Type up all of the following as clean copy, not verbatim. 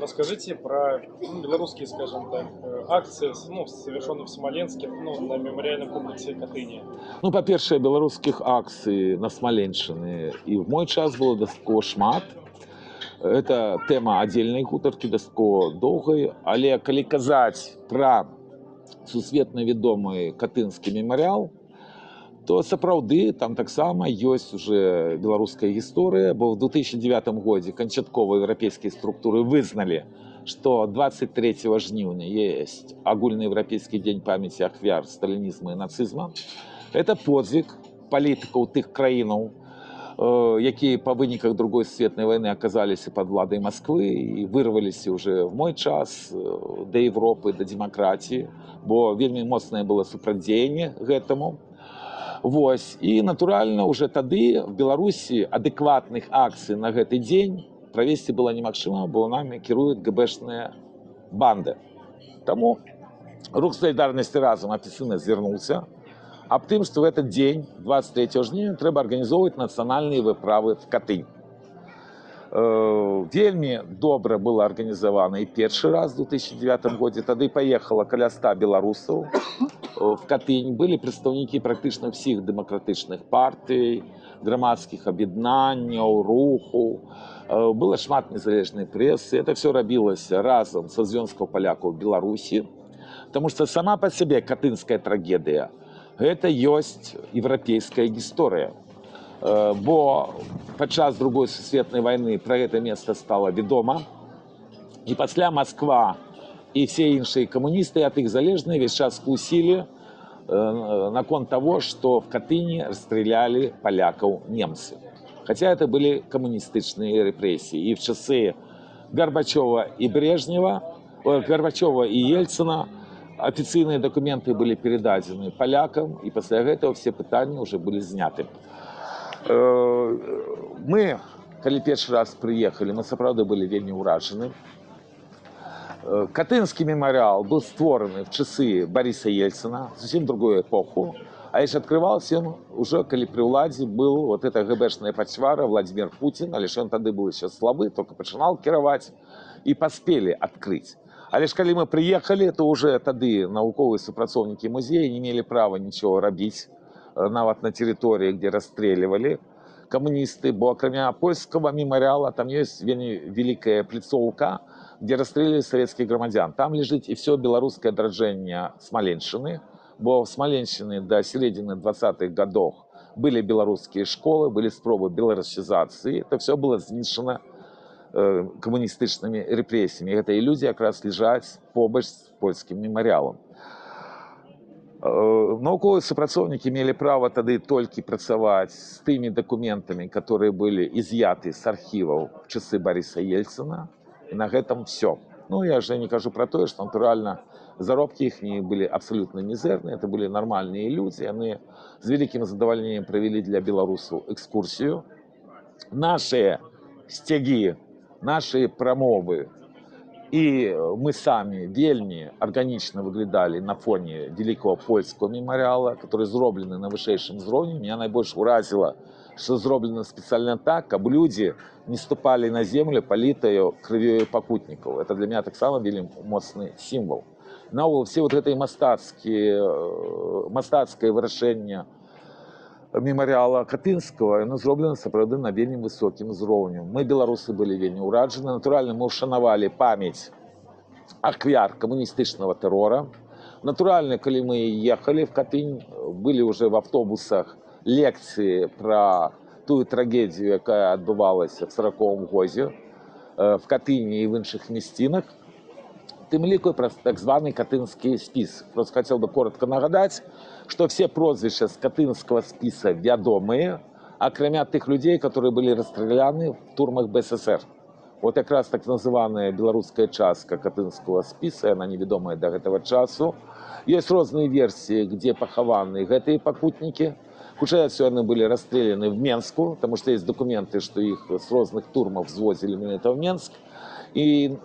Расскажите про белорусские, скажем так, акции, совершенные в Смоленске, на мемориальном комплексе Катыни. Ну, па-першае, беларускіх акцый на Смаленшчыны і ў мой час было дастаткова шмат. Это тэма аддзельнай гутаркі, дастаткова доўгай, але калі казаць пра сусветна вядомы катынскі мемарыял, то сапраўды там таксама ёсць уже беларуская гісторыя, бо ў 2009 годзе канчаткова еўрапейскія структуры вызналі, што 23 жніўня есть агульнаеўрапейскі дзень памяці ахвяр сталінізму і нацызма. Это подзвіг палітыкаў тых краінаў, якія па выніках другой сусветнай вайны аказаліся пад владай Масквы і вырваліся уже в мой час да Европы, да дэмакратіі, бо вельмі моцнае было супрацьдзеянне гэтаму. Вось. І, натуральна, уже тады в Беларусі адэкватных акцый на гэты дзень правесці было немагчыма, бо нами кіруюць гэбэшныя банды. Таму рух салідарнасці разам афіцыйна звярнуўся аб тым, што в этот дзень, 23 жніўня, трэба арганізоўваць нацыянальныя выправы в Катынь. Вельмі добра было арганізавана і першы раз у 2009 годзе. Тады паехала каля 100 беларусаў в Катынь. Былі прадстаўнікі практычна ўсіх дэмакратычных партый, грамадскіх аб'яднанняў, руху. Было шмат незалежнай прэсы. Это все рабілася разам са звёнкам палякаў Беларусі. Таму што сама па сабе катынская трагедыя гэта ёсць еўрапейская гісторыя. Бо падчас другой сусветнай вайны пра гэта месца стала вядома. І пасля Масква і все іншыя камуністы ад іх залежныя весь час хлусілі наконт того, што в Катыні расстрелялі палякаў немцы. Хотя это были коммунистичные репрессии. И в часы Горбачева и Брежнева, Горбачева и Ельцина официальные документы были передадены полякам, и после этого все пытания уже были сняты. Мы, когда первый раз приехали, мы, сапраўды, были вельмі ўражаны. Катынскі мемориал был створен в часы Бориса Ельцина, совсем другую эпоху. А лишь открывался он уже, когда при владе был вот эта ГБшная почвара Владимир Путин, а лишь он тогда был еще слабый, только начинал кировать, и поспели открыть. А лишь когда мы приехали, то уже тогда науковые супрацоўнікі музея не имели права ничего робить, нават на территории, где расстреливали коммунисты, бо кроме польского мемориала там есть великая пляцоўка, где расстреляли советских громадян. Там лежит и все белорусское отражение Смоленщины, бо в Смоленщине до середины 20-х годов были белорусские школы, были спробы белорусизации. Это все было знищено коммунистичными репрессиями. Эта иллюзия как раз лежать побач с польским мемориалом. Науковые супрацоўнікі имели право тогда только працаваць с теми документами, которые были изъяты с архивов в часы Бориса Ельцина. И на этом все. Ну, я же не кажу про то, что натурально заробки их были абсолютно мизерные. Это были нормальные люди. Они с великим задоволением провели для белорусов экскурсию. Наши стяги, наши промовы и мы сами вельми органично выглядали на фоне великого польского мемориала, который зроблены на вышэйшым узроўні. Меня найбольш уразило, что зроблено специально так, каб люди не ступали на землю, политую крывёю пакутнікаў. Это для меня так само вельмі моцны символ. Наогул все вот этой мастацкае вырашэнне мемориала Катынского, оно зроблено, сапраўды, на вельмі высокім узроўню. Мы, белорусы, были вельмі ураджаны. Натурально, мы ушанавали память ахвяр коммунистичного террора. Натурально, когда мы ехали в Катынь, были уже в автобусах лекции про ту трагедию, якая адбывалася в 40-м годзе в Катыні и в іншых мясцінах. Тым ліку про так званый катынский спис. Просто хотел бы коротко нагадать, что все прозвища с катынского списа вядомые, окромя тех людей, которые были расстреляны в турмах БССР. Вот как раз так называемая белорусская частка катынского списа, она неведомая до этого часу. Есть разные версии, где похованы эти покутники. Хуже всего они были расстреляны в Менску, потому что есть документы, что их с разных турмов взвозили именно в Менск. И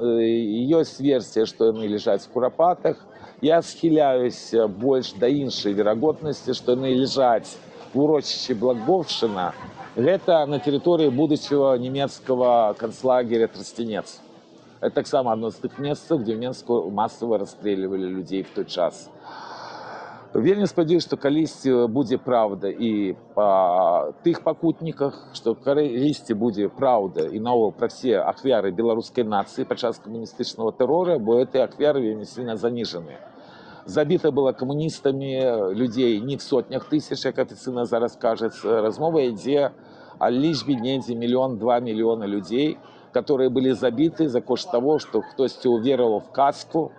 есть версия, что они лежат в Куропатах. Я схиляюсь больше до іншої вероятности, что они лежат в урочище Благовщина. Это на территории будущего немецкого концлагеря Тростенец. Это так само одно из тех мест, где в Менску массово расстреливали людей в тот час. Вельмі спадзяюся, што калісьці будзе праўда і па тых пакутніках, што калісьці будзе праўда і наогул пра все ахвяры беларускай нацыі падчас камуністычнага тэрора, бо гэтыя ахвяры вельмі сильно заніжаныя. Забіта было камуністамі людзей не в сотнях тысяч, як афіцыйна зараз кажацца. Размова ідзе о лічбе недзе 1-2 мільёна людзей, которые былі забіты за кошт того, што хтосьці увераваў в казку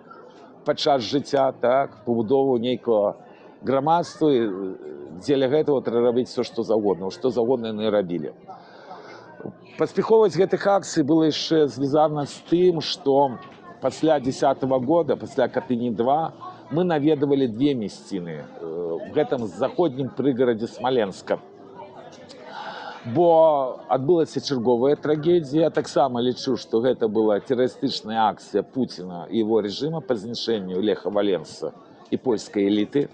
падчас жыцця, так, пабудову нейкага грамадства, дзеля гэтага трэба рабіць все, што заўгодна, што заўгодна яны рабілі. Паспяховасць гэтых акцый была яшчэ звязана з тым, што пасля 2010 года, пасля Катыні-2, мы наведавалі две мясціны в гэтым заходнім прыгарадзе Смаленска. Бо адбылася чарговая трагедія. Таксама лічу, што гэта была тэрарыстычная акцыя Пуціна і яго рэжыма па знішэнню Леха Валенса і польскай эліты.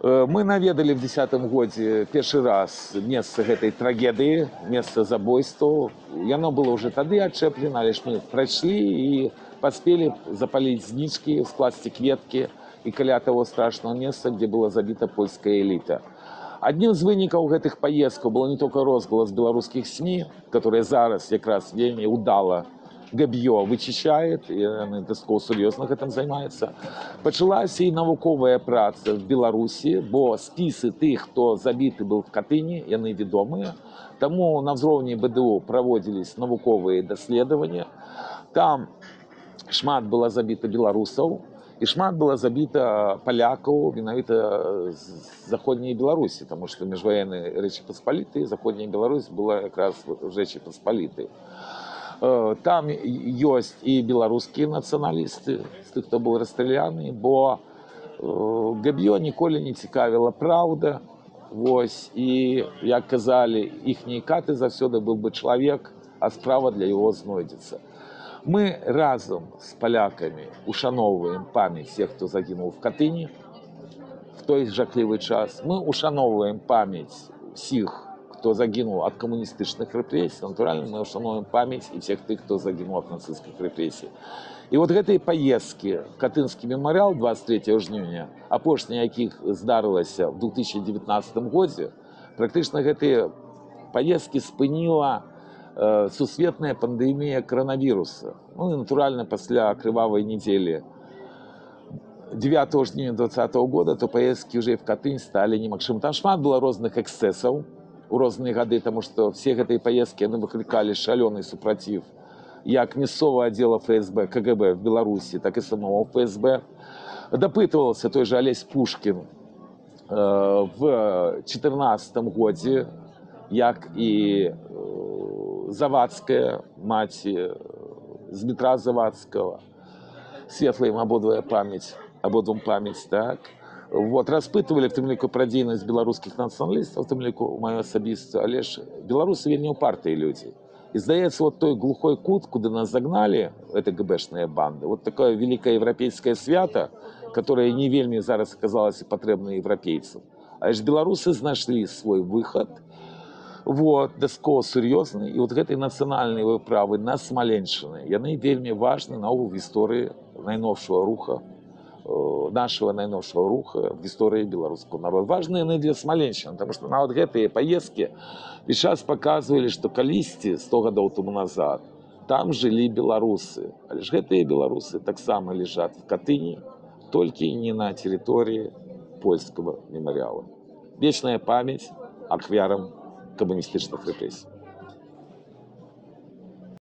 Мы наведалі в 2010 годзе першы раз месца гэтай трагедыі, месца забойстваў. Яно было ўжо тады адчэплена, але ж мы прайшлі і паспелі запаліць знічкі, скласці кветкі і каля таго страшнага месца, дзе была забіта польская эліта. Одним из вынікаў гэтых поездкаў было не только розголос белорусских СМИ, которые зараз якраз вельмі удала Габьё вычищает, и они дастаткова сур'ёзна гэтым займаюцца. Пачалася і навуковая праца в Беларусі, бо спісы тых, хто забіты был в Катыні, яны вядомыя. Таму на ўзроўні БДУ праводзілись навуковыя даследаванні. Там шмат было забіта беларусаў, і шмат было забіта палякаў менавіта з заходняй Беларусі, таму што міжваеннай Рэчы Паспалітай заходняя Беларусь была якраз в Рэчы Паспалітай. Там ёсць і беларускія нацыяналісты, з тых, хто быў расстраляны, бо Габьё ніколі не цікавіла праўда. Вось, і, як казалі, іхнія каты заўсёды быў бы чалавек, а справа для яго знойдзецца. Мы разом с поляками ушановываем память тех, кто загинул в Катыни в той жахливый час. Мы ушановываем память всех, кто загинул от коммунистических репрессий. Натурально мы ушановываем память и всех тех, кто загинул от нацистских репрессий. И вот этой поездки в Катынский мемориал 23 жніўня, апошняя якіх здарылася в 2019 году, практически этой поездки спыніла сусветная пандемія коронавируса. Ну и натурально после кровавой недели 9 жніўня 2020 года, то поездки уже в Катынь стали немагчымы. Там шмат было разных эксцессаў у розныя гады, потому что все гэтыя поездки они выкликали шалёны супраціў як мясцового отдела ФСБ, КГБ в Беларуси, так и самого ФСБ. Допытывался той же Олесь Пушкин в 2014 году, як и Завадская, маці з Дмітра Завадского, светлая им ободвум память, так. Вот, распытывали, в тым ліку, пра дзейнасць беларускіх нацыяналістаў, в тым ліку маю асабістую, але ж беларусы вельмі упартыя людзі. И здаецца, вот той глухой кут, куда нас загнали, это ГБшная банда, вот такое великое европейское свято, которое не вельмі зараз оказалось патрэбна европейцам. А ж беларусы знайшлі свой выход, вот, дастаткова сур'ёзны, і вот гэтай нацыянальнай выправы на Смаленшчыны, яны вельмі важны наогул в гісторыі найноўшага руха, нашего найноўшага руха в гісторыі беларускага народа. Важны яны для Смаленшчыны, потому что нават гэтыя поездки весь час показывали, что калісьці 100 гадоў тому назад там жылі беларусы, але ж гэтыя беларусы таксама лежат в Катыні, толькі не на территории польского мемориала. Вечная память ахвярам коммунистических репрессий.